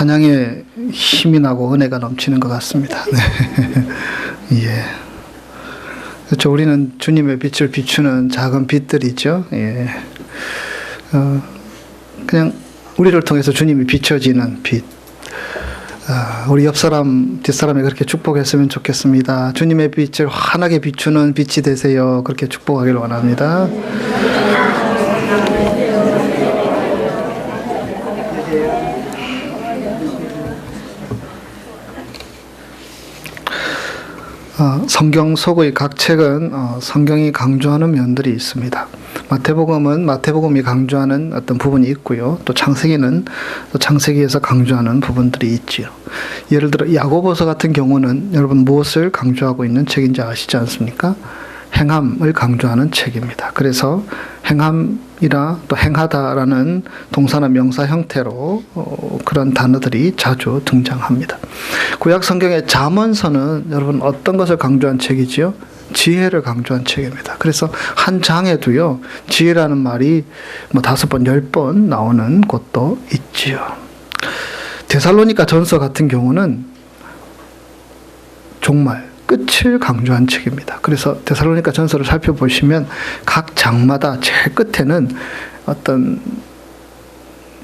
찬양에 힘이 나고 은혜가 넘치는 것 같습니다. 네. 예. 그렇죠. 우리는 주님의 빛을 비추는 작은 빛들이죠. 예. 그냥 우리를 통해서 주님이 비춰지는 빛. 우리 옆 사람, 뒷사람이 그렇게 축복했으면 좋겠습니다. 주님의 빛을 환하게 비추는 빛이 되세요. 그렇게 축복하기를 원합니다. 성경 속의 각 책은 성경이 강조하는 면들이 있습니다. 마태복음은 마태복음이 강조하는 어떤 부분이 있고요. 또 창세기는 또 창세기에서 강조하는 부분들이 있지요. 예를 들어 야고보서 같은 경우는 여러분 무엇을 강조하고 있는 책인지 아시지 않습니까? 행함을 강조하는 책입니다. 그래서 행함이라 또 행하다라는 동사나 명사 형태로 그런 단어들이 자주 등장합니다. 구약 성경의 잠언서는 여러분 어떤 것을 강조한 책이지요? 지혜를 강조한 책입니다. 그래서 한 장에도요, 지혜라는 말이 5번, 10번 나오는 곳도 있지요. 데살로니가 전서 같은 경우는 종말, 끝을 강조한 책입니다. 그래서 데살로니가 전서를 살펴보시면 각 장마다 제일 끝에는 어떤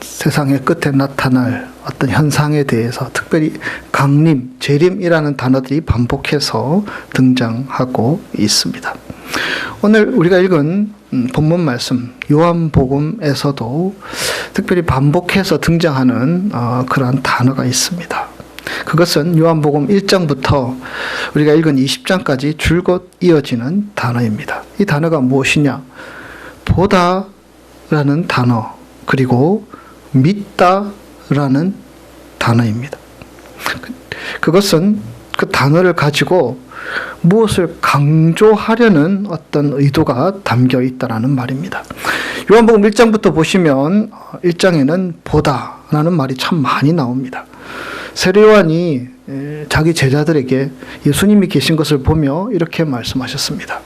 세상의 끝에 나타날 어떤 현상에 대해서 특별히 강림, 재림이라는 단어들이 반복해서 등장하고 있습니다. 오늘 우리가 읽은 본문 말씀 요한복음에서도 특별히 반복해서 등장하는 그러한 단어가 있습니다. 그것은 요한복음 1장부터 우리가 읽은 20장까지 줄곧 이어지는 단어입니다. 이 단어가 무엇이냐? 보다라는 단어, 그리고 믿다라는 단어입니다. 그것은 그 단어를 가지고 무엇을 강조하려는 어떤 의도가 담겨 있다라는 말입니다. 요한복음 1장부터 보시면 1장에는 보다라는 말이 참 많이 나옵니다. 세례 요한이 자기 제자들에게 예수님이 계신 것을 보며 이렇게 말씀하셨습니다.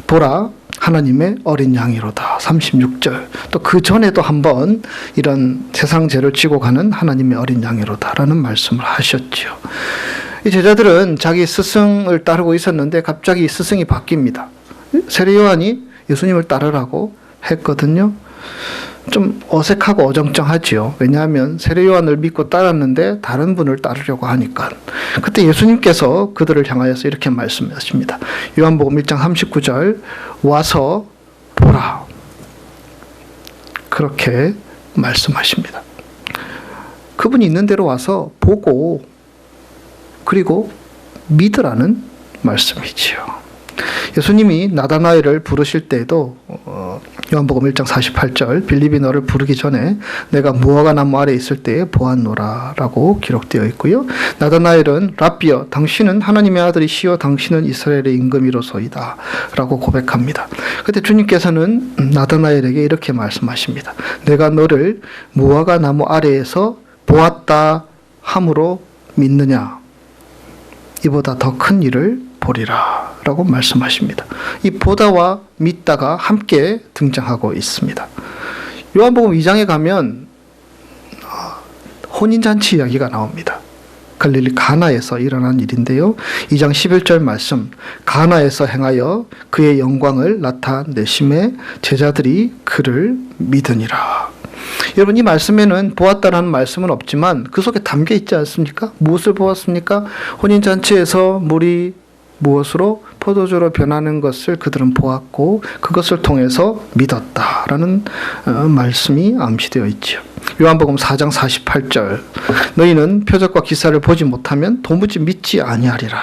보라, 하나님의 어린 양이로다. 36절. 또 그 전에도 한번 이런 세상 죄를 지고 가는 하나님의 어린 양이로다라는 말씀을 하셨지요. 이 제자들은 자기 스승을 따르고 있었는데 갑자기 스승이 바뀝니다. 세례 요한이 예수님을 따르라고 했거든요. 좀 어색하고 어정쩡하지요. 왜냐하면 세례 요한을 믿고 따랐는데 다른 분을 따르려고 하니까. 그때 예수님께서 그들을 향하여서 이렇게 말씀하십니다. 요한복음 1장 39절 와서 보라. 그렇게 말씀하십니다. 그분이 있는 대로 와서 보고 그리고 믿으라는 말씀이지요. 예수님이 나다나엘을 부르실 때에도 요한복음 1장 48절 빌립이 너를 부르기 전에 내가 무화과 나무 아래 있을 때에 보았노라 라고 기록되어 있고요. 나다나엘은 랍비여 당신은 하나님의 아들이시요 당신은 이스라엘의 임금이로소이다 라고 고백합니다. 그때 주님께서는 나다나엘에게 이렇게 말씀하십니다. 내가 너를 무화과 나무 아래에서 보았다 함으로 믿느냐? 이보다 더 큰 일을 보리라 라고 말씀하십니다. 이 보다와 믿다가 함께 등장하고 있습니다. 요한복음 2장에 가면 혼인잔치 이야기가 나옵니다. 갈릴리 가나에서 일어난 일인데요. 2장 11절 말씀 가나에서 행하여 그의 영광을 나타내심에 제자들이 그를 믿으니라. 여러분 이 말씀에는 보았다라는 말씀은 없지만 그 속에 담겨 있지 않습니까? 무엇을 보았습니까? 혼인잔치에서 물이 무엇으로? 포도주로 변하는 것을 그들은 보았고 그것을 통해서 믿었다라는 말씀이 암시되어 있죠. 요한복음 4장 48절 너희는 표적과 기사를 보지 못하면 도무지 믿지 아니하리라.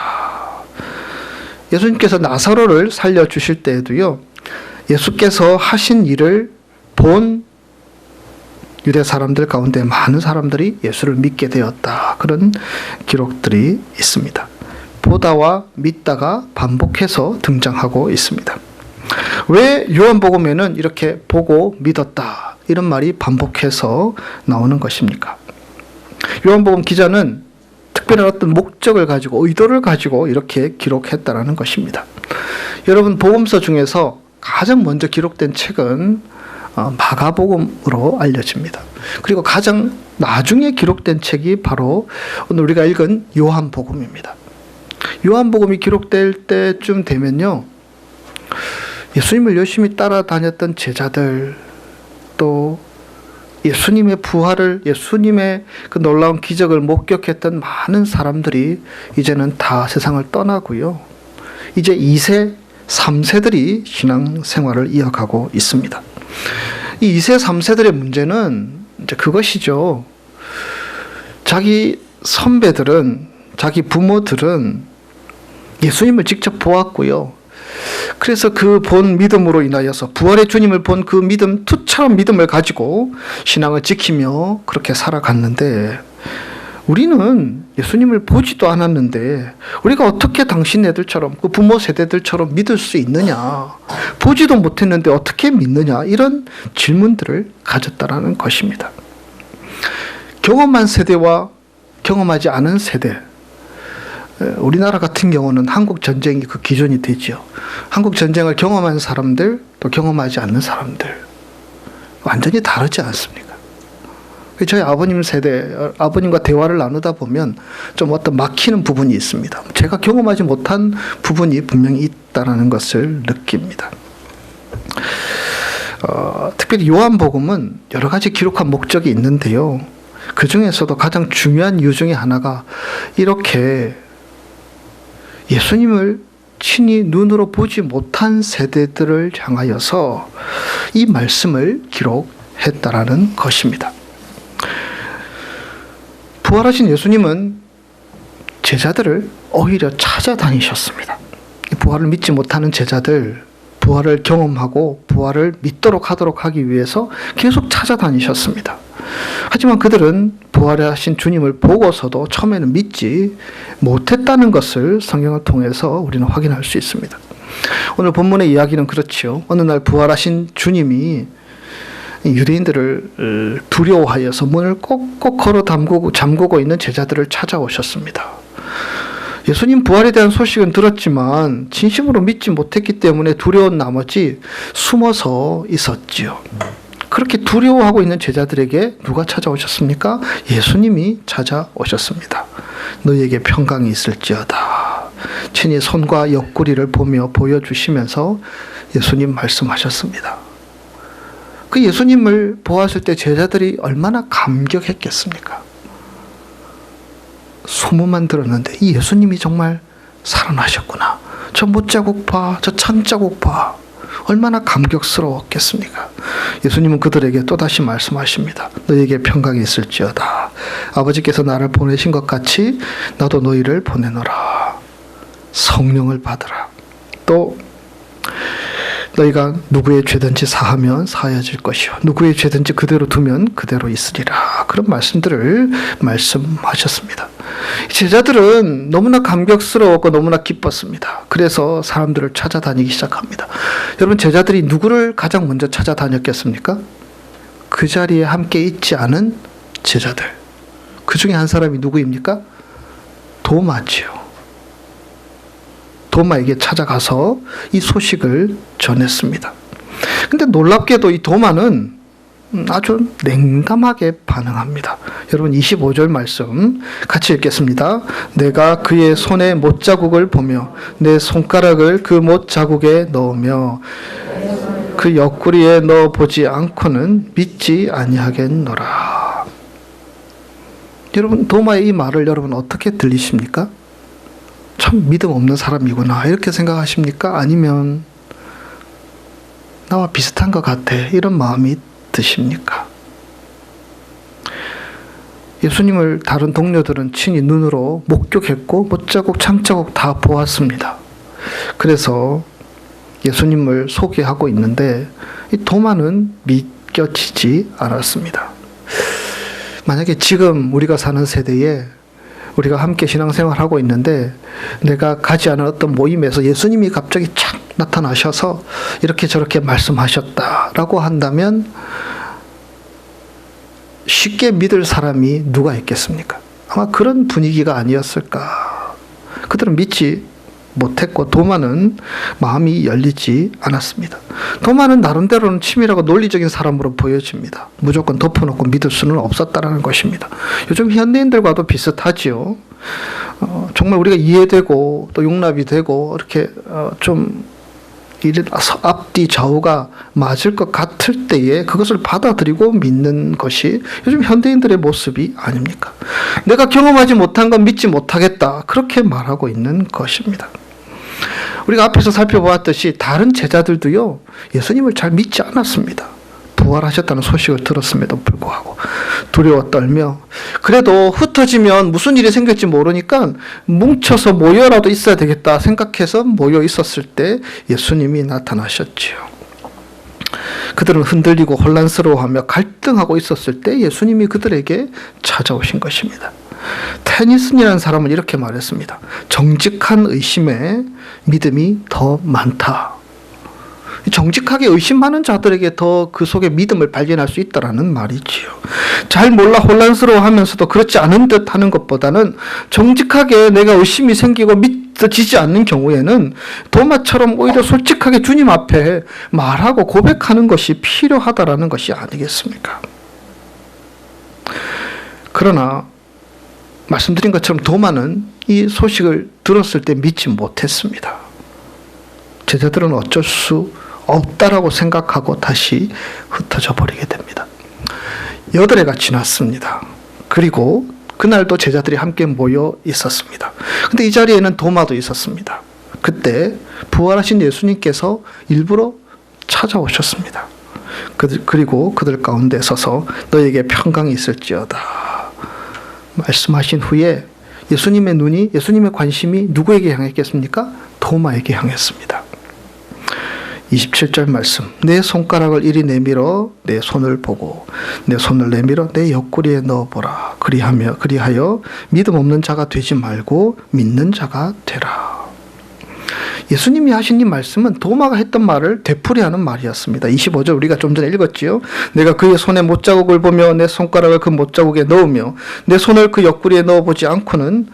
예수님께서 나사로를 살려주실 때에도요. 예수께서 하신 일을 본 유대 사람들 가운데 많은 사람들이 예수를 믿게 되었다. 그런 기록들이 있습니다. 보다와 믿다가 반복해서 등장하고 있습니다. 왜 요한복음에는 이렇게 보고 믿었다 이런 말이 반복해서 나오는 것입니까? 요한복음 기자는 특별한 어떤 목적을 가지고 의도를 가지고 이렇게 기록했다라는 것입니다. 여러분 복음서 중에서 가장 먼저 기록된 책은 마가복음으로 알려집니다. 그리고 가장 나중에 기록된 책이 바로 오늘 우리가 읽은 요한복음입니다. 요한복음이 기록될 때쯤 되면요, 예수님을 열심히 따라다녔던 제자들, 또 예수님의 부활을, 예수님의 그 놀라운 기적을 목격했던 많은 사람들이 이제는 다 세상을 떠나고요, 이제 2세, 3세들이 신앙생활을 이어가고 있습니다. 이 2세, 3세들의 문제는 이제 그것이죠. 자기 선배들은, 자기 부모들은 예수님을 직접 보았고요. 그래서 그 본 믿음으로 인하여서, 부활의 주님을 본 그 믿음, 투철한 믿음을 가지고 신앙을 지키며 그렇게 살아갔는데, 우리는 예수님을 보지도 않았는데 우리가 어떻게 당신네들처럼, 그 부모 세대들처럼 믿을 수 있느냐, 보지도 못했는데 어떻게 믿느냐, 이런 질문들을 가졌다라는 것입니다. 경험한 세대와 경험하지 않은 세대, 우리나라 같은 경우는 한국 전쟁이 그 기준이 되죠. 한국 전쟁을 경험한 사람들, 또 경험하지 않는 사람들, 완전히 다르지 않습니까? 저희 아버님 세대, 아버님과 대화를 나누다 보면 좀 어떤 막히는 부분이 있습니다. 제가 경험하지 못한 부분이 분명히 있다는 것을 느낍니다. 특별히 요한복음은 여러 가지 기록한 목적이 있는데요, 그 중에서도 가장 중요한 이유 중에 하나가 이렇게 예수님을 친히 눈으로 보지 못한 세대들을 향하여서 이 말씀을 기록했다라는 것입니다. 부활하신 예수님은 제자들을 오히려 찾아다니셨습니다. 부활을 믿지 못하는 제자들, 부활을 경험하고 부활을 믿도록 하도록 하기 위해서 계속 찾아다니셨습니다. 하지만 그들은 부활하신 주님을 보고서도 처음에는 믿지 못했다는 것을 성경을 통해서 우리는 확인할 수 있습니다. 오늘 본문의 이야기는 그렇지요. 어느 날 부활하신 주님이 유대인들을 두려워하여서 문을 꼭꼭 걸어 잠그고 있는 제자들을 찾아오셨습니다. 예수님 부활에 대한 소식은 들었지만 진심으로 믿지 못했기 때문에 두려운 나머지 숨어서 있었지요. 그렇게 두려워하고 있는 제자들에게 누가 찾아오셨습니까? 예수님이 찾아오셨습니다. 너희에게 평강이 있을지어다. 친히 손과 옆구리를 보며 보여주시면서 예수님 말씀하셨습니다. 그 예수님을 보았을 때 제자들이 얼마나 감격했겠습니까? 소문만 들었는데 이 예수님이 정말 살아나셨구나. 저 못자국 봐, 저 창자국 봐. 얼마나 감격스러웠겠습니까? 예수님은 그들에게 또다시 말씀하십니다. 너희에게 평강이 있을지어다. 아버지께서 나를 보내신 것 같이 나도 너희를 보내노라. 성령을 받으라. 또 너희가 누구의 죄든지 사하면 사하여질 것이요 누구의 죄든지 그대로 두면 그대로 있으리라. 그런 말씀들을 말씀하셨습니다. 제자들은 너무나 감격스러웠고 너무나 기뻤습니다. 그래서 사람들을 찾아다니기 시작합니다. 여러분, 제자들이 누구를 가장 먼저 찾아다녔겠습니까? 그 자리에 함께 있지 않은 제자들. 그 중에 한 사람이 누구입니까? 도마지요. 도마에게 찾아가서 이 소식을 전했습니다. 근데 놀랍게도 이 도마는 아주 냉담하게 반응합니다. 여러분, 25절 말씀 같이 읽겠습니다. 내가 그의 손에 못자국을 보며 내 손가락을 그 못자국에 넣으며 그 옆구리에 넣어보지 않고는 믿지 아니하겠노라. 여러분, 도마의 이 말을 여러분 어떻게 들리십니까? 참 믿음 없는 사람이구나 이렇게 생각하십니까? 아니면 나와 비슷한 것 같아 이런 마음이 드십니까? 예수님을 다른 동료들은 친히 눈으로 목격했고 못자국 창자국 다 보았습니다. 그래서 예수님을 소개하고 있는데 이 도마는 믿겨지지 않았습니다. 만약에 지금 우리가 사는 세대에 우리가 함께 신앙생활하고 있는데 내가 가지 않은 어떤 모임에서 예수님이 갑자기 착 나타나셔서 이렇게 저렇게 말씀하셨다라고 한다면 쉽게 믿을 사람이 누가 있겠습니까? 아마 그런 분위기가 아니었을까. 그들은 믿지 못했고 도마는 마음이 열리지 않았습니다. 도마는 나름대로는 치밀하고 논리적인 사람으로 보여집니다. 무조건 덮어놓고 믿을 수는 없었다라는 것입니다. 요즘 현대인들과도 비슷하지요. 정말 우리가 이해되고 또 용납이 되고 이렇게 좀 이런 앞뒤 좌우가 맞을 것 같을 때에 그것을 받아들이고 믿는 것이 요즘 현대인들의 모습이 아닙니까? 내가 경험하지 못한 건 믿지 못하겠다. 그렇게 말하고 있는 것입니다. 우리가 앞에서 살펴보았듯이 다른 제자들도요, 예수님을 잘 믿지 않았습니다. 부활하셨다는 소식을 들었음에도 불구하고 두려워 떨며, 그래도 흩어지면 무슨 일이 생길지 모르니까 뭉쳐서 모여라도 있어야 되겠다 생각해서 모여 있었을 때 예수님이 나타나셨지요. 그들은 흔들리고 혼란스러워하며 갈등하고 있었을 때 예수님이 그들에게 찾아오신 것입니다. 테니슨이라는 사람은 이렇게 말했습니다. 정직한 의심에 믿음이 더 많다. 정직하게 의심하는 자들에게 더 그 속에 믿음을 발견할 수 있다라는 말이지요. 잘 몰라 혼란스러워하면서도 그렇지 않은 듯 하는 것보다는 정직하게 내가 의심이 생기고 믿어지지 않는 경우에는 도마처럼 오히려 솔직하게 주님 앞에 말하고 고백하는 것이 필요하다라는 것이 아니겠습니까? 그러나 말씀드린 것처럼 도마는 이 소식을 들었을 때 믿지 못했습니다. 제자들은 어쩔 수 없다라고 생각하고 다시 흩어져 버리게 됩니다. 8해가 지났습니다. 그리고 그날도 제자들이 함께 모여 있었습니다. 근데 이 자리에는 도마도 있었습니다. 그때 부활하신 예수님께서 일부러 찾아오셨습니다. 그리고 그들 가운데 서서 너에게 평강이 있을지어다 말씀하신 후에 예수님의 눈이, 예수님의 관심이 누구에게 향했겠습니까? 도마에게 향했습니다. 27절 말씀, 내 손가락을 이리 내밀어 내 손을 보고 내 손을 내밀어 내 옆구리에 넣어보라. 그리하여 믿음 없는 자가 되지 말고 믿는 자가 되라. 예수님이 하신 이 말씀은 도마가 했던 말을 되풀이하는 말이었습니다. 25절 우리가 좀 전에 읽었지요. 내가 그의 손에 못자국을 보며 내 손가락을 그 못자국에 넣으며 내 손을 그 옆구리에 넣어보지 않고는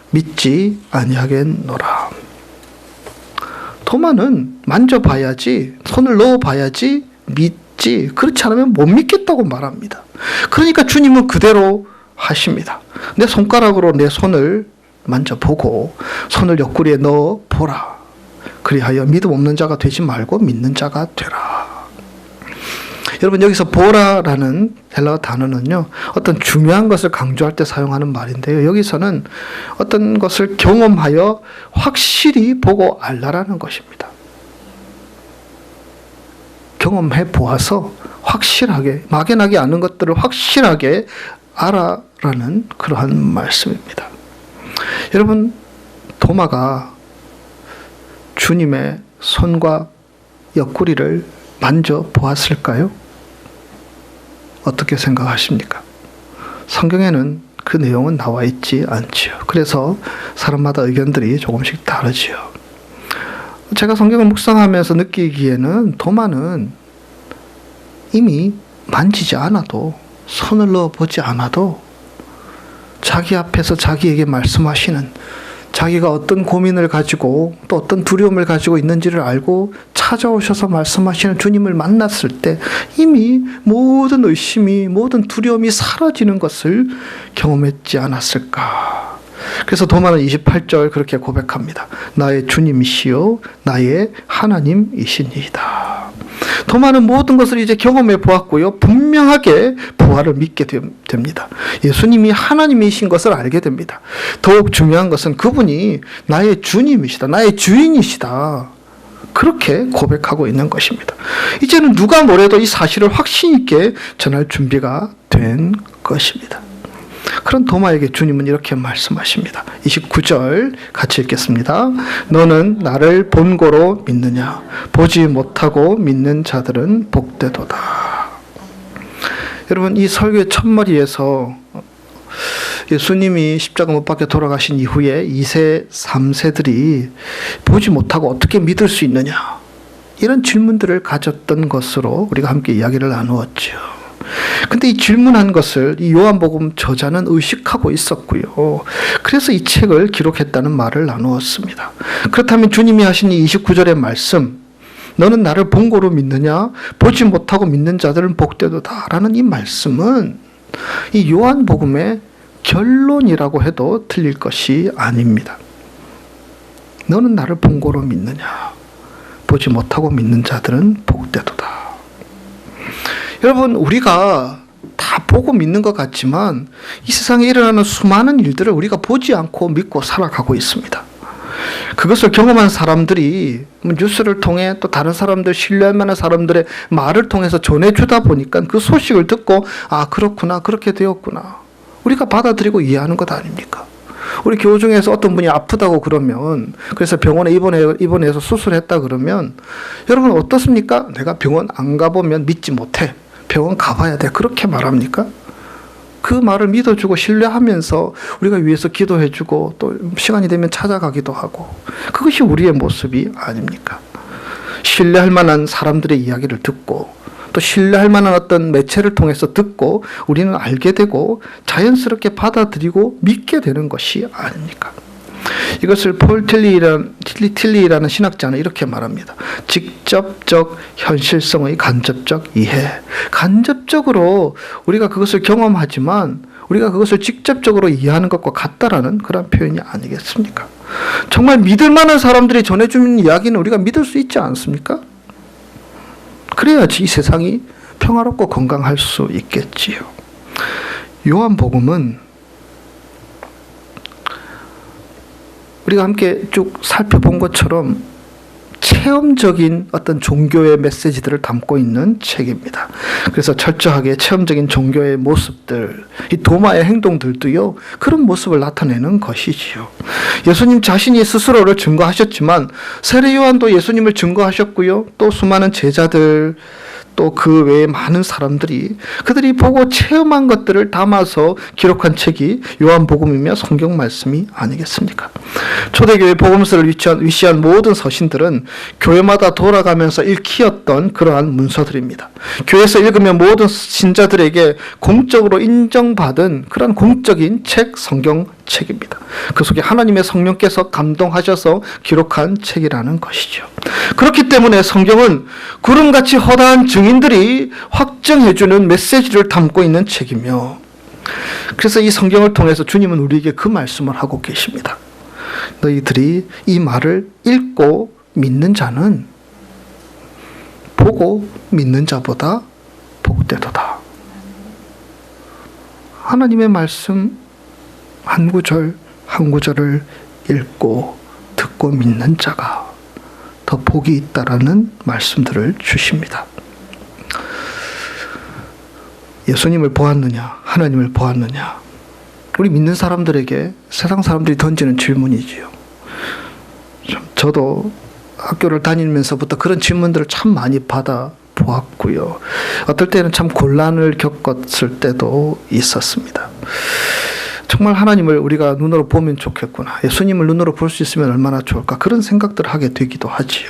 믿지 아니하겠노라. 도마는 만져봐야지, 손을 넣어봐야지 믿지, 그렇지 않으면 못 믿겠다고 말합니다. 그러니까 주님은 그대로 하십니다. 내 손가락으로 내 손을 만져보고 손을 옆구리에 넣어보라. 그리하여 믿음 없는 자가 되지 말고 믿는 자가 되라. 여러분, 여기서 보라라는 헬라어 단어는요, 어떤 중요한 것을 강조할 때 사용하는 말인데요. 여기서는 어떤 것을 경험하여 확실히 보고 알라라는 것입니다. 경험해 보아서 확실하게, 막연하게 아는 것들을 확실하게 알아라는 그러한 말씀입니다. 여러분, 도마가 주님의 손과 옆구리를 만져보았을까요? 어떻게 생각하십니까? 성경에는 그 내용은 나와 있지 않지요. 그래서 사람마다 의견들이 조금씩 다르지요. 제가 성경을 묵상하면서 느끼기에는 도마는 이미 만지지 않아도, 손을 넣어보지 않아도 자기 앞에서 자기에게 말씀하시는, 자기가 어떤 고민을 가지고 또 어떤 두려움을 가지고 있는지를 알고 찾아오셔서 말씀하시는 주님을 만났을 때 이미 모든 의심이, 모든 두려움이 사라지는 것을 경험했지 않았을까. 그래서 도마는 28절 그렇게 고백합니다. 나의 주님이시요 나의 하나님이시니이다. 도마는 모든 것을 이제 경험해 보았고요, 분명하게 부활을 믿게 됩니다. 예수님이 하나님이신 것을 알게 됩니다. 더욱 중요한 것은 그분이 나의 주님이시다, 나의 주인이시다, 그렇게 고백하고 있는 것입니다. 이제는 누가 뭐래도 이 사실을 확신 있게 전할 준비가 된 것입니다. 그런 도마에게 주님은 이렇게 말씀하십니다. 29절 같이 읽겠습니다. 너는 나를 본고로 믿느냐? 보지 못하고 믿는 자들은 복되도다. 여러분, 이 설교의 첫머리에서 예수님이 십자가 못 박혀 돌아가신 이후에 2세, 3세들이 보지 못하고 어떻게 믿을 수 있느냐? 이런 질문들을 가졌던 것으로 우리가 함께 이야기를 나누었죠. 근데 이 질문한 것을 이 요한복음 저자는 의식하고 있었고요. 그래서 이 책을 기록했다는 말을 나누었습니다. 그렇다면 주님이 하신 이 29절의 말씀, 너는 나를 본 거로 믿느냐? 보지 못하고 믿는 자들은 복되도다 라는 이 말씀은 이 요한복음의 결론이라고 해도 틀릴 것이 아닙니다. 너는 나를 본 거로 믿느냐? 보지 못하고 믿는 자들은 복되도다. 여러분, 우리가 다 보고 믿는 것 같지만 이 세상에 일어나는 수많은 일들을 우리가 보지 않고 믿고 살아가고 있습니다. 그것을 경험한 사람들이 뉴스를 통해 또 다른 사람들, 신뢰할 만한 사람들의 말을 통해서 전해주다 보니까 그 소식을 듣고 아, 그렇구나, 그렇게 되었구나. 우리가 받아들이고 이해하는 것 아닙니까? 우리 교우 중에서 어떤 분이 아프다고 그러면, 그래서 병원에 입원해서 수술했다 그러면 여러분 어떻습니까? 내가 병원 안 가보면 믿지 못해. 병원 가봐야 돼. 그렇게 말합니까? 그 말을 믿어주고 신뢰하면서 우리가 위해서 기도해주고 또 시간이 되면 찾아가기도 하고, 그것이 우리의 모습이 아닙니까? 신뢰할 만한 사람들의 이야기를 듣고 또 신뢰할 만한 어떤 매체를 통해서 듣고 우리는 알게 되고 자연스럽게 받아들이고 믿게 되는 것이 아닙니까? 이것을 폴 틸리라는 신학자는 이렇게 말합니다. 직접적 현실성의 간접적 이해. 간접적으로 우리가 그것을 경험하지만 우리가 그것을 직접적으로 이해하는 것과 같다라는 그런 표현이 아니겠습니까? 정말 믿을 만한 사람들이 전해주는 이야기는 우리가 믿을 수 있지 않습니까? 그래야지 이 세상이 평화롭고 건강할 수 있겠지요. 요한복음은 우리가 함께 쭉 살펴본 것처럼 체험적인 어떤 종교의 메시지들을 담고 있는 책입니다. 그래서 철저하게 체험적인 종교의 모습들, 이 도마의 행동들도요, 그런 모습을 나타내는 것이지요. 예수님 자신이 스스로를 증거하셨지만 세례 요한도 예수님을 증거하셨고요. 또 수많은 제자들, 또 그 외에 많은 사람들이 그들이 보고 체험한 것들을 담아서 기록한 책이 요한복음이며 성경 말씀이 아니겠습니까? 초대교회 복음서를 위시한 모든 서신들은 교회마다 돌아가면서 읽히었던 그러한 문서들입니다. 교회에서 읽으면 모든 신자들에게 공적으로 인정받은 그런 공적인 책, 성경책입니다. 그 속에 하나님의 성령께서 감동하셔서 기록한 책이라는 것이죠. 그렇기 때문에 성경은 구름같이 허다한 증인들이 확정해주는 메시지를 담고 있는 책이며, 그래서 이 성경을 통해서 주님은 우리에게 그 말씀을 하고 계십니다. 너희들이 이 말을 읽고 믿는 자는 보고 믿는 자보다 복되도다. 하나님의 말씀 한 구절 한 구절을 읽고 듣고 믿는 자가 더 복이 있다라는 말씀들을 주십니다. 예수님을 보았느냐, 하나님을 보았느냐, 우리 믿는 사람들에게 세상 사람들이 던지는 질문이지요. 저도 학교를 다니면서부터 그런 질문들을 참 많이 받아 보았고요. 어떨 때는 참 곤란을 겪었을 때도 있었습니다. 정말 하나님을 우리가 눈으로 보면 좋겠구나, 예수님을 눈으로 볼 수 있으면 얼마나 좋을까, 그런 생각들을 하게 되기도 하지요.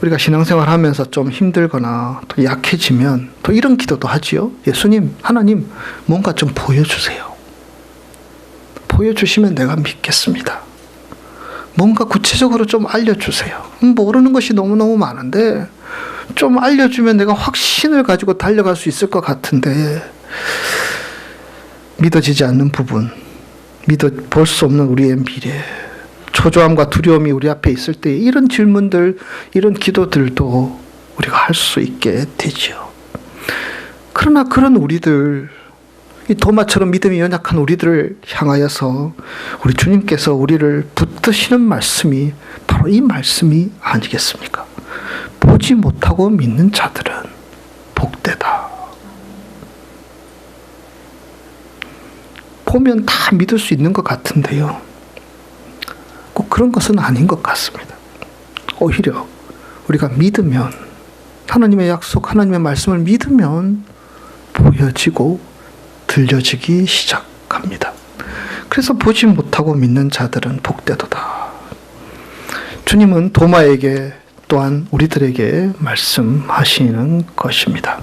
우리가 신앙생활 하면서 좀 힘들거나 또 약해지면 또 이런 기도도 하지요. 예수님, 하나님, 뭔가 좀 보여주세요. 보여주시면 내가 믿겠습니다. 뭔가 구체적으로 좀 알려주세요. 모르는 것이 너무너무 많은데 좀 알려주면 내가 확신을 가지고 달려갈 수 있을 것 같은데, 믿어지지 않는 부분, 믿어볼 수 없는 우리의 미래, 초조함과 두려움이 우리 앞에 있을 때 이런 질문들, 이런 기도들도 우리가 할 수 있게 되죠. 그러나 그런 우리들, 이 도마처럼 믿음이 연약한 우리들을 향하여서 우리 주님께서 우리를 붙드시는 말씀이 바로 이 말씀이 아니겠습니까? 보지 못하고 믿는 자들은 복되다. 보면 다 믿을 수 있는 것 같은데요, 꼭 그런 것은 아닌 것 같습니다. 오히려 우리가 믿으면, 하나님의 약속, 하나님의 말씀을 믿으면 보여지고 들려지기 시작합니다. 그래서 보지 못하고 믿는 자들은 복되도다. 주님은 도마에게 또한 우리들에게 말씀하시는 것입니다.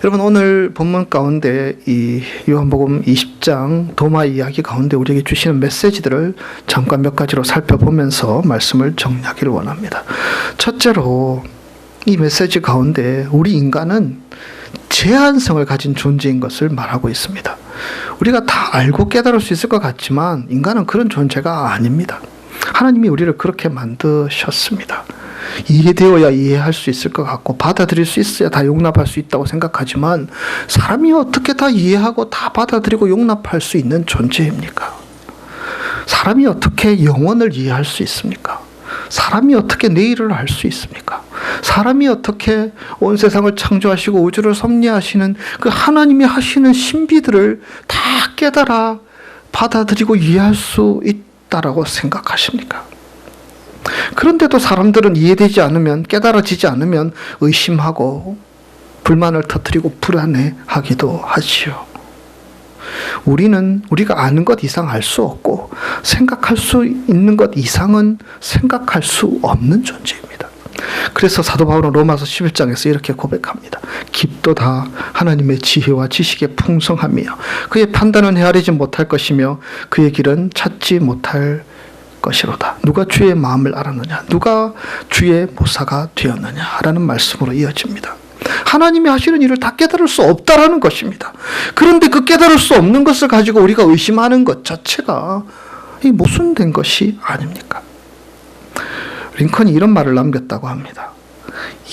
여러분, 오늘 본문 가운데 이 요한복음 20장 도마 이야기 가운데 우리에게 주시는 메시지들을 잠깐 몇 가지로 살펴보면서 말씀을 정리하기를 원합니다. 첫째로 이 메시지 가운데 우리 인간은 제한성을 가진 존재인 것을 말하고 있습니다. 우리가 다 알고 깨달을 수 있을 것 같지만 인간은 그런 존재가 아닙니다. 하나님이 우리를 그렇게 만드셨습니다. 이해되어야 이해할 수 있을 것 같고 받아들일 수 있어야 다 용납할 수 있다고 생각하지만 사람이 어떻게 다 이해하고 다 받아들이고 용납할 수 있는 존재입니까? 사람이 어떻게 영원을 이해할 수 있습니까? 사람이 어떻게 내일을 알 수 있습니까? 사람이 어떻게 온 세상을 창조하시고 우주를 섭리하시는 그 하나님이 하시는 신비들을 다 깨달아 받아들이고 이해할 수 있다라고 생각하십니까? 그런데도 사람들은 이해되지 않으면, 깨달아지지 않으면 의심하고 불만을 터뜨리고 불안해하기도 하지요. 우리가 아는 것 이상 알 수 없고 생각할 수 있는 것 이상은 생각할 수 없는 존재입니다. 그래서 사도 바울은 로마서 11장에서 이렇게 고백합니다. 깊도다 하나님의 지혜와 지식의 풍성함이요 그의 판단은 헤아리지 못할 것이며 그의 길은 찾지 못할 것이로다. 누가 주의 마음을 알았느냐? 누가 주의 모사가 되었느냐? 라는 말씀으로 이어집니다. 하나님이 하시는 일을 다 깨달을 수 없다라는 것입니다. 그런데 그 깨달을 수 없는 것을 가지고 우리가 의심하는 것 자체가 모순된 것이 아닙니까? 링컨이 이런 말을 남겼다고 합니다.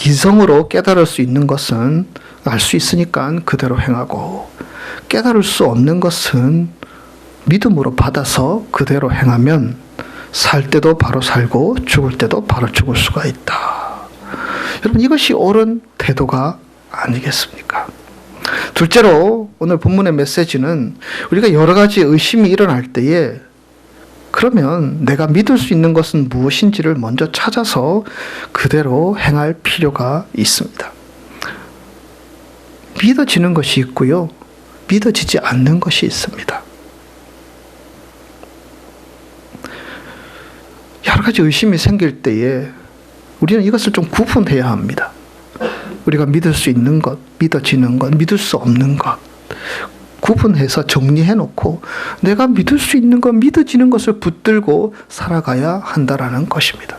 이성으로 깨달을 수 있는 것은 알 수 있으니까 그대로 행하고 깨달을 수 없는 것은 믿음으로 받아서 그대로 행하면 살 때도 바로 살고 죽을 때도 바로 죽을 수가 있다. 여러분, 이것이 옳은 태도가 아니겠습니까? 둘째로 오늘 본문의 메시지는 우리가 여러 가지 의심이 일어날 때에 그러면 내가 믿을 수 있는 것은 무엇인지를 먼저 찾아서 그대로 행할 필요가 있습니다. 믿어지는 것이 있고요. 믿어지지 않는 것이 있습니다. 여러 가지 의심이 생길 때에 우리는 이것을 좀 구분해야 합니다. 우리가 믿을 수 있는 것, 믿어지는 것, 믿을 수 없는 것 구분해서 정리해놓고 내가 믿을 수 있는 것, 믿어지는 것을 붙들고 살아가야 한다라는 것입니다.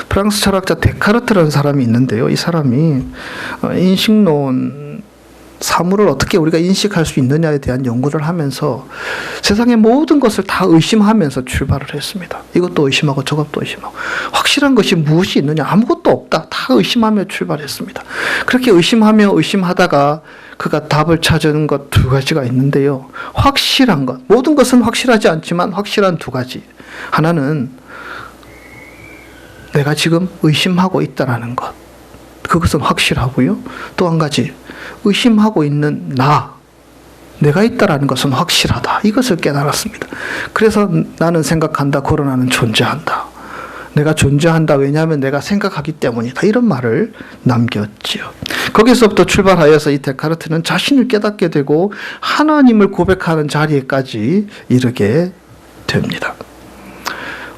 프랑스 철학자 데카르트라는 사람이 있는데요. 이 사람이 인식론, 사물을 어떻게 우리가 인식할 수 있느냐에 대한 연구를 하면서 세상의 모든 것을 다 의심하면서 출발을 했습니다. 이것도 의심하고 저것도 의심하고 확실한 것이 무엇이 있느냐? 아무것도 없다. 다 의심하며 출발했습니다. 그렇게 의심하다가 그가 답을 찾은 것 두 가지가 있는데요. 확실한 것, 모든 것은 확실하지 않지만 확실한 두 가지. 하나는 내가 지금 의심하고 있다라는 것, 그것은 확실하고요. 또 한 가지, 의심하고 있는 내가 있다라는 것은 확실하다. 이것을 깨달았습니다. 그래서 나는 생각한다. 그러나는 존재한다. 내가 존재한다. 왜냐하면 내가 생각하기 때문이다. 이런 말을 남겼지요. 거기서부터 출발하여서 이 데카르트는 자신을 깨닫게 되고 하나님을 고백하는 자리에까지 이르게 됩니다.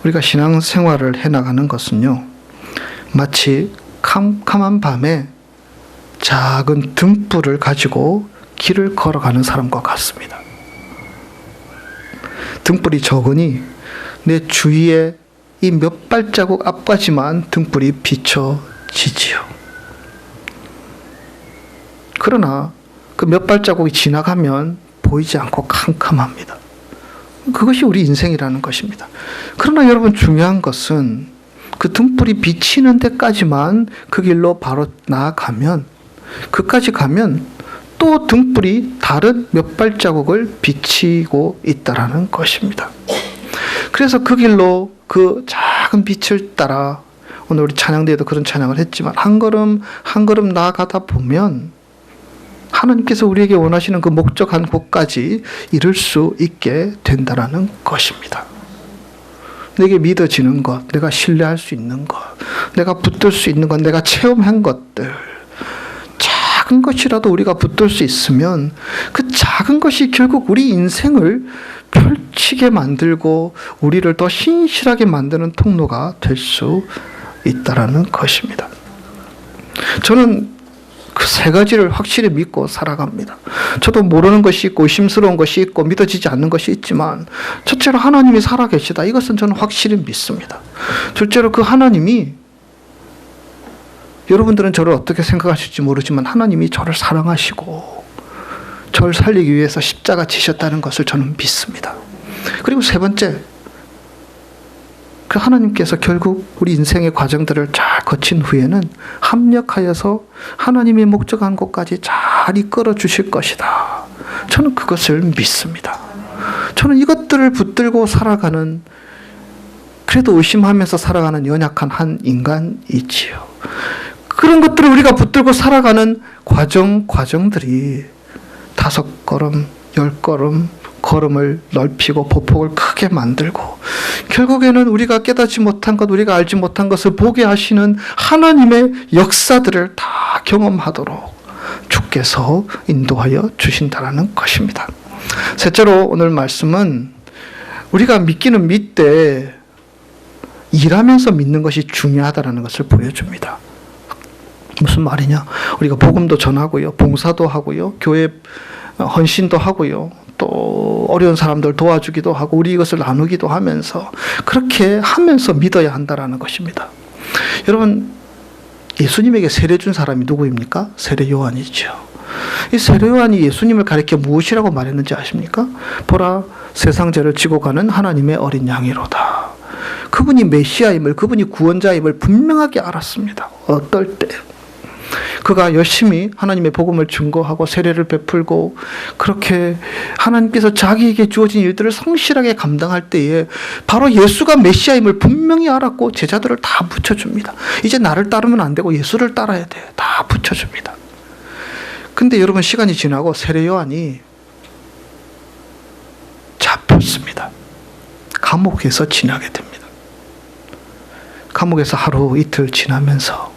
우리가 신앙생활을 해나가는 것은요, 마치 캄캄한 밤에 작은 등불을 가지고 길을 걸어가는 사람과 같습니다. 등불이 적으니 내 주위에 이 몇 발자국 앞까지만 등불이 비춰지지요. 그러나 그 몇 발자국이 지나가면 보이지 않고 캄캄합니다. 그것이 우리 인생이라는 것입니다. 그러나 여러분, 중요한 것은 그 등불이 비치는 데까지만 그 길로 바로 나아가면, 그까지 가면 또 등불이 다른 몇 발자국을 비치고 있다라는 것입니다. 그래서 그 길로 그 작은 빛을 따라 오늘 우리 찬양대에도 그런 찬양을 했지만 한 걸음 한 걸음 나아가다 보면 하나님께서 우리에게 원하시는 그 목적한 곳까지 이룰 수 있게 된다라는 것입니다. 내게 믿어지는 것, 내가 신뢰할 수 있는 것, 내가 붙들 수 있는 것, 내가 체험한 것들, 작은 것이라도 우리가 붙들 수 있으면 그 작은 것이 결국 우리 인생을 펼치게 만들고 우리를 더 신실하게 만드는 통로가 될 수 있다라는 것입니다. 저는 그 세 가지를 확실히 믿고 살아갑니다. 저도 모르는 것이 있고 의심스러운 것이 있고 믿어지지 않는 것이 있지만 첫째로 하나님이 살아계시다. 이것은 저는 확실히 믿습니다. 둘째로 그 하나님이, 여러분들은 저를 어떻게 생각하실지 모르지만 하나님이 저를 사랑하시고 저를 살리기 위해서 십자가 지셨다는 것을 저는 믿습니다. 그리고 세 번째, 그 하나님께서 결국 우리 인생의 과정들을 잘 거친 후에는 합력하여서 하나님이 목적한 곳까지 잘 이끌어 주실 것이다. 저는 그것을 믿습니다. 저는 이것들을 붙들고 살아가는, 그래도 의심하면서 살아가는 연약한 한 인간이지요. 그런 것들을 우리가 붙들고 살아가는 과정들이 5걸음, 10걸음 걸음을 넓히고 보폭을 크게 만들고 결국에는 우리가 깨닫지 못한 것, 우리가 알지 못한 것을 보게 하시는 하나님의 역사들을 다 경험하도록 주께서 인도하여 주신다라는 것입니다. 셋째로 오늘 말씀은 우리가 믿기는 믿되 일하면서 믿는 것이 중요하다는 것을 보여줍니다. 무슨 말이냐? 우리가 복음도 전하고요, 봉사도 하고요, 교회 헌신도 하고요, 또 어려운 사람들 도와주기도 하고 우리 이것을 나누기도 하면서 그렇게 하면서 믿어야 한다라는 것입니다. 여러분, 예수님에게 세례 준 사람이 누구입니까? 세례 요한이죠. 이 세례 요한이 예수님을 가리켜 무엇이라고 말했는지 아십니까? 보라, 세상 죄를 지고 가는 하나님의 어린 양이로다. 그분이 메시아임을, 그분이 구원자임을 분명하게 알았습니다. 어떨 때 그가 열심히 하나님의 복음을 증거하고 세례를 베풀고 그렇게 하나님께서 자기에게 주어진 일들을 성실하게 감당할 때에 바로 예수가 메시아임을 분명히 알았고 제자들을 다 붙여줍니다. 이제 나를 따르면 안 되고 예수를 따라야 돼요. 다 붙여줍니다. 근데 여러분, 시간이 지나고 세례 요한이 잡혔습니다. 감옥에서 지나게 됩니다. 감옥에서 하루 이틀 지나면서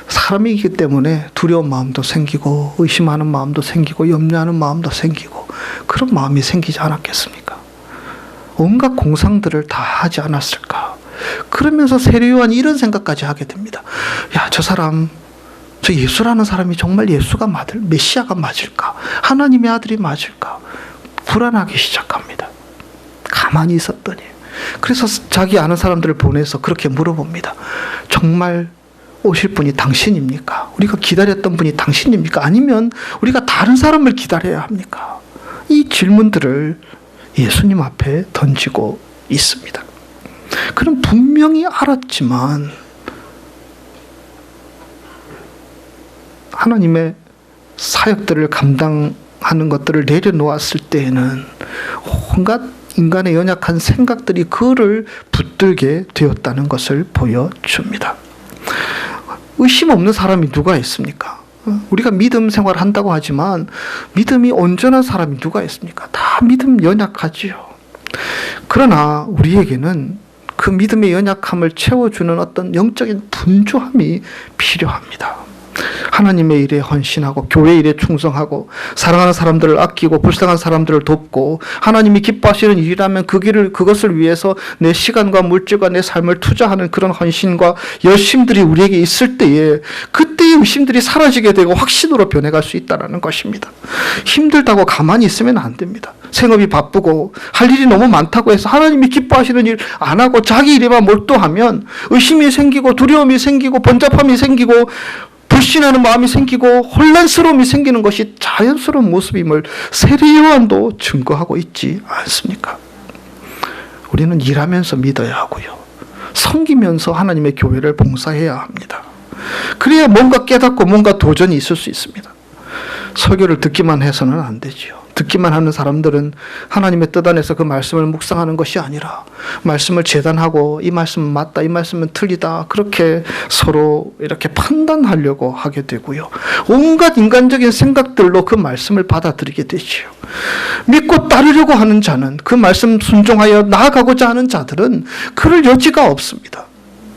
사람이기 때문에 두려운 마음도 생기고 의심하는 마음도 생기고 염려하는 마음도 생기고 그런 마음이 생기지 않았겠습니까? 온갖 공상들을 다 하지 않았을까? 그러면서 세례 요한이 이런 생각까지 하게 됩니다. 야, 저 사람, 저 예수라는 사람이 정말 예수가 메시아가 맞을까? 하나님의 아들이 맞을까? 불안하기 시작합니다. 가만히 있었더니. 그래서 자기 아는 사람들을 보내서 그렇게 물어봅니다. 정말 오실 분이 당신입니까? 우리가 기다렸던 분이 당신입니까? 아니면 우리가 다른 사람을 기다려야 합니까? 이 질문들을 예수님 앞에 던지고 있습니다. 그는 분명히 알았지만 하나님의 사역들을 감당하는 것들을 내려놓았을 때에는 온갖 인간의 연약한 생각들이 그를 붙들게 되었다는 것을 보여줍니다. 의심 없는 사람이 누가 있습니까? 우리가 믿음 생활을 한다고 하지만 믿음이 온전한 사람이 누가 있습니까? 다 믿음 연약하지요. 그러나 우리에게는 그 믿음의 연약함을 채워주는 어떤 영적인 분주함이 필요합니다. 하나님의 일에 헌신하고 교회 일에 충성하고 사랑하는 사람들을 아끼고 불쌍한 사람들을 돕고 하나님이 기뻐하시는 일이라면 그것을 위해서 내 시간과 물질과 내 삶을 투자하는 그런 헌신과 열심들이 우리에게 있을 때에 그때의 의심들이 사라지게 되고 확신으로 변해갈 수 있다는 것입니다. 힘들다고 가만히 있으면 안 됩니다. 생업이 바쁘고 할 일이 너무 많다고 해서 하나님이 기뻐하시는 일 안 하고 자기 일에만 몰두하면 의심이 생기고 두려움이 생기고 번잡함이 생기고 불신하는 마음이 생기고 혼란스러움이 생기는 것이 자연스러운 모습임을 세례 요한도 증거하고 있지 않습니까? 우리는 일하면서 믿어야 하고요. 섬기면서 하나님의 교회를 봉사해야 합니다. 그래야 뭔가 깨닫고 뭔가 도전이 있을 수 있습니다. 설교를 듣기만 해서는 안 되지요. 듣기만 하는 사람들은 하나님의 뜻 안에서 그 말씀을 묵상하는 것이 아니라 말씀을 재단하고 이 말씀은 맞다, 이 말씀은 틀리다 그렇게 서로 이렇게 판단하려고 하게 되고요. 온갖 인간적인 생각들로 그 말씀을 받아들이게 되지요. 믿고 따르려고 하는 자는, 그 말씀 순종하여 나아가고자 하는 자들은 그럴 여지가 없습니다.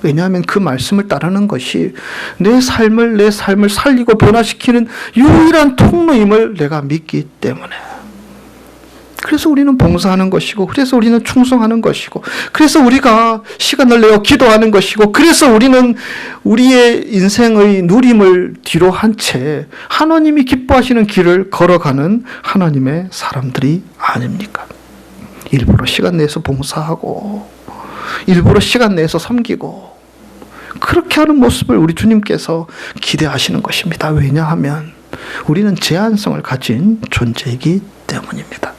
왜냐하면 그 말씀을 따르는 것이 내 삶을 살리고 변화시키는 유일한 통로임을 내가 믿기 때문에. 그래서 우리는 봉사하는 것이고, 그래서 우리는 충성하는 것이고, 그래서 우리가 시간을 내어 기도하는 것이고, 그래서 우리는 우리의 인생의 누림을 뒤로 한 채 하나님이 기뻐하시는 길을 걸어가는 하나님의 사람들이 아닙니까? 일부러 시간 내서 봉사하고, 일부러 시간 내서 섬기고, 그렇게 하는 모습을 우리 주님께서 기대하시는 것입니다. 왜냐하면 우리는 제한성을 가진 존재이기 때문입니다.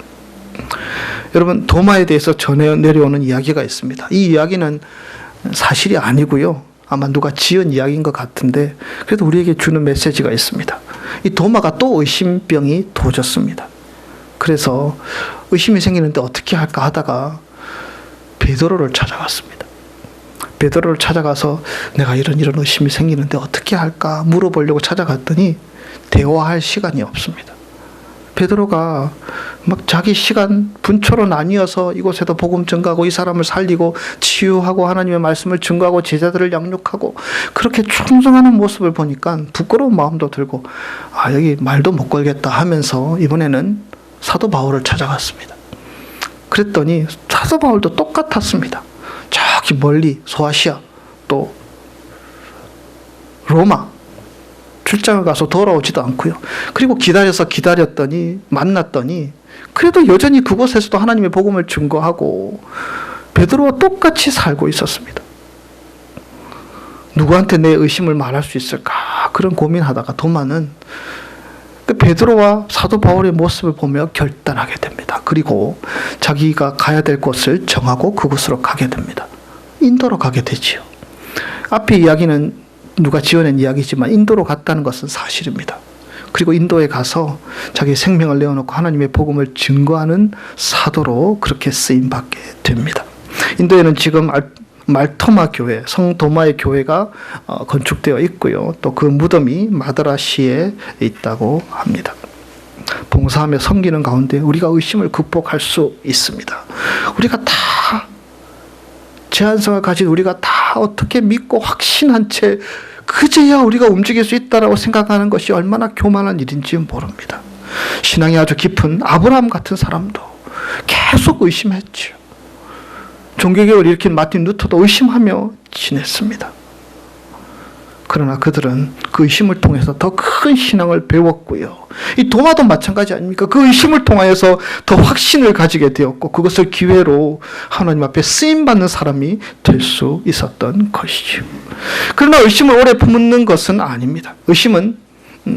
여러분, 도마에 대해서 전해 내려오는 이야기가 있습니다. 이 이야기는 사실이 아니고요, 아마 누가 지은 이야기인 것 같은데, 그래도 우리에게 주는 메시지가 있습니다. 이 도마가 또 의심병이 도졌습니다. 그래서 의심이 생기는데 어떻게 할까 하다가 베드로를 찾아갔습니다. 베드로를 찾아가서 내가 이런 의심이 생기는데 어떻게 할까 물어보려고 찾아갔더니 대화할 시간이 없습니다. 베드로가 막 자기 시간 분초로 나뉘어서 이곳에도 복음 전가하고 이 사람을 살리고 치유하고 하나님의 말씀을 증거하고 제자들을 양육하고 그렇게 충성하는 모습을 보니까 부끄러운 마음도 들고, 여기 말도 못 걸겠다 하면서 이번에는 사도 바울을 찾아갔습니다. 그랬더니 사도 바울도 똑같았습니다. 저기 멀리 소아시아 또 로마 출장을 가서 돌아오지도 않고요. 그리고 기다렸더니 만났더니 그래도 여전히 그곳에서도 하나님의 복음을 증거하고 베드로와 똑같이 살고 있었습니다. 누구한테 내 의심을 말할 수 있을까? 그런 고민하다가 도마는 베드로와 사도 바울의 모습을 보며 결단하게 됩니다. 그리고 자기가 가야 될 곳을 정하고 그곳으로 가게 됩니다. 인도로 가게 되지요. 앞에 이야기는 누가 지어낸 이야기지만 인도로 갔다는 것은 사실입니다. 그리고 인도에 가서 자기 생명을 내어놓고 하나님의 복음을 증거하는 사도로 그렇게 쓰임받게 됩니다. 인도에는 지금 말토마 교회, 성도마의 교회가 건축되어 있고요. 또 그 무덤이 마드라시에 있다고 합니다. 봉사하며 섬기는 가운데 우리가 의심을 극복할 수 있습니다. 우리가 다 제한성을 가진 우리가 다 어떻게 믿고 확신한 채 그제야 우리가 움직일 수 있다라고 생각하는 것이 얼마나 교만한 일인지 모릅니다. 신앙이 아주 깊은 아브라함 같은 사람도 계속 의심했죠. 종교개혁을 일으킨 마틴 루터도 의심하며 지냈습니다. 그러나 그들은 그 의심을 통해서 더 큰 신앙을 배웠고요. 이 도마도 마찬가지 아닙니까? 그 의심을 통하여서 더 확신을 가지게 되었고 그것을 기회로 하나님 앞에 쓰임받는 사람이 될 수 있었던 것이죠. 그러나 의심을 오래 품는 것은 아닙니다. 의심은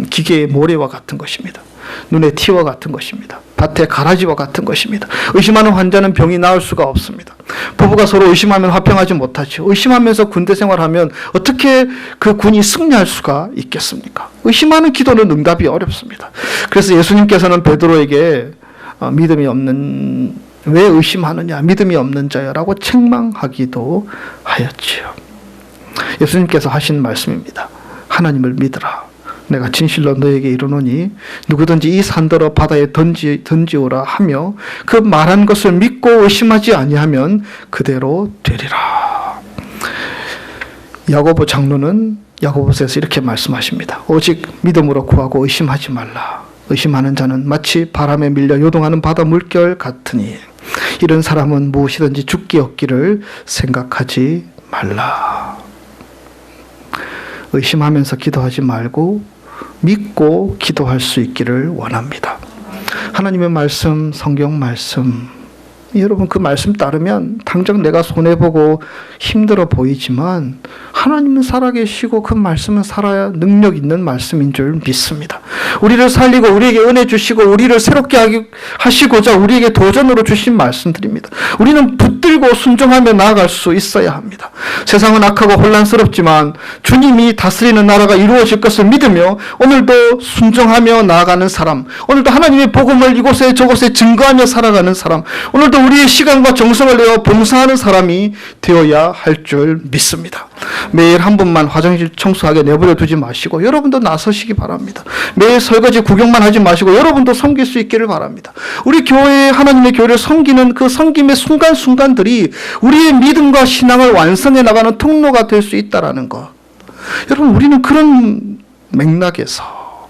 기계의 모래와 같은 것입니다. 눈의 티와 같은 것입니다. 밭의 가라지와 같은 것입니다. 의심하는 환자는 병이 나을 수가 없습니다. 부부가 서로 의심하면 화평하지 못하죠. 의심하면서 군대 생활하면 어떻게 그 군이 승리할 수가 있겠습니까? 의심하는 기도는 응답이 어렵습니다. 그래서 예수님께서는 베드로에게 왜 의심하느냐, 믿음이 없는 자야라고 책망하기도 하였지요. 예수님께서 하신 말씀입니다. 하나님을 믿으라. 내가 진실로 너에게 이르노니 누구든지 이 산더러 바다에 던지오라 하며 그 말한 것을 믿고 의심하지 아니하면 그대로 되리라. 야고보 장로는 야고보서에서 이렇게 말씀하십니다. 오직 믿음으로 구하고 의심하지 말라. 의심하는 자는 마치 바람에 밀려 요동하는 바다 물결 같으니 이런 사람은 무엇이든지 죽기 없기를 생각하지 말라. 의심하면서 기도하지 말고 믿고 기도할 수 있기를 원합니다. 하나님의 말씀, 성경 말씀, 여러분 그 말씀 따르면 당장 내가 손해보고 힘들어 보이지만 하나님은 살아계시고 그 말씀은 살아야 능력 있는 말씀인 줄 믿습니다. 우리를 살리고 우리에게 은혜 주시고 우리를 새롭게 하시고자 우리에게 도전으로 주신 말씀들입니다. 우리는 붙들고 순종하며 나아갈 수 있어야 합니다. 세상은 악하고 혼란스럽지만 주님이 다스리는 나라가 이루어질 것을 믿으며 오늘도 순종하며 나아가는 사람, 오늘도 하나님의 복음을 이곳에 저곳에 증거하며 살아가는 사람, 오늘도 우리의 시간과 정성을 내어 봉사하는 사람이 되어야 할 줄 믿습니다. 매일 한 분만 화장실 청소하게 내버려 두지 마시고 여러분도 나서시기 바랍니다. 매일 설거지 구경만 하지 마시고 여러분도 섬길 수 있기를 바랍니다. 우리 교회에 하나님의 교회를 섬기는 그 섬김의 순간순간들이 우리의 믿음과 신앙을 완성해 나가는 통로가 될 수 있다라는 것. 여러분, 우리는 그런 맥락에서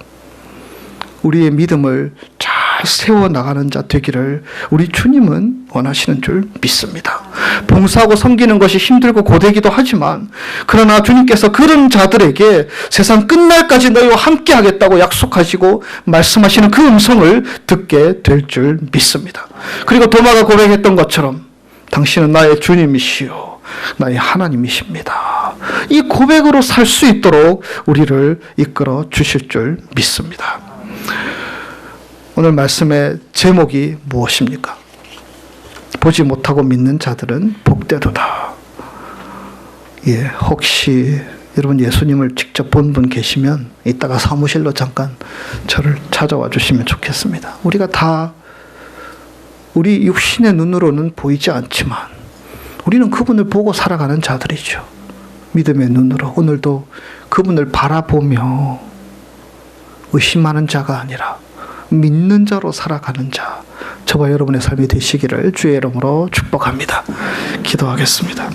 우리의 믿음을 잘 세워나가는 자 되기를 우리 주님은 원하시는 줄 믿습니다. 봉사하고 섬기는 것이 힘들고 고되기도 하지만 그러나 주님께서 그런 자들에게 세상 끝날까지 너희와 함께 하겠다고 약속하시고 말씀하시는 그 음성을 듣게 될 줄 믿습니다. 그리고 도마가 고백했던 것처럼 당신은 나의 주님이시요 나의 하나님이십니다. 이 고백으로 살 수 있도록 우리를 이끌어 주실 줄 믿습니다. 오늘 말씀의 제목이 무엇입니까? 보지 못하고 믿는 자들은 복되도다. 혹시 여러분 예수님을 직접 본 분 계시면 이따가 사무실로 잠깐 저를 찾아와 주시면 좋겠습니다. 우리가 다 우리 육신의 눈으로는 보이지 않지만 우리는 그분을 보고 살아가는 자들이죠. 믿음의 눈으로 오늘도 그분을 바라보며 의심하는 자가 아니라 믿는 자로 살아가는 자, 저와 여러분의 삶이 되시기를 주의 이름으로 축복합니다. 기도하겠습니다.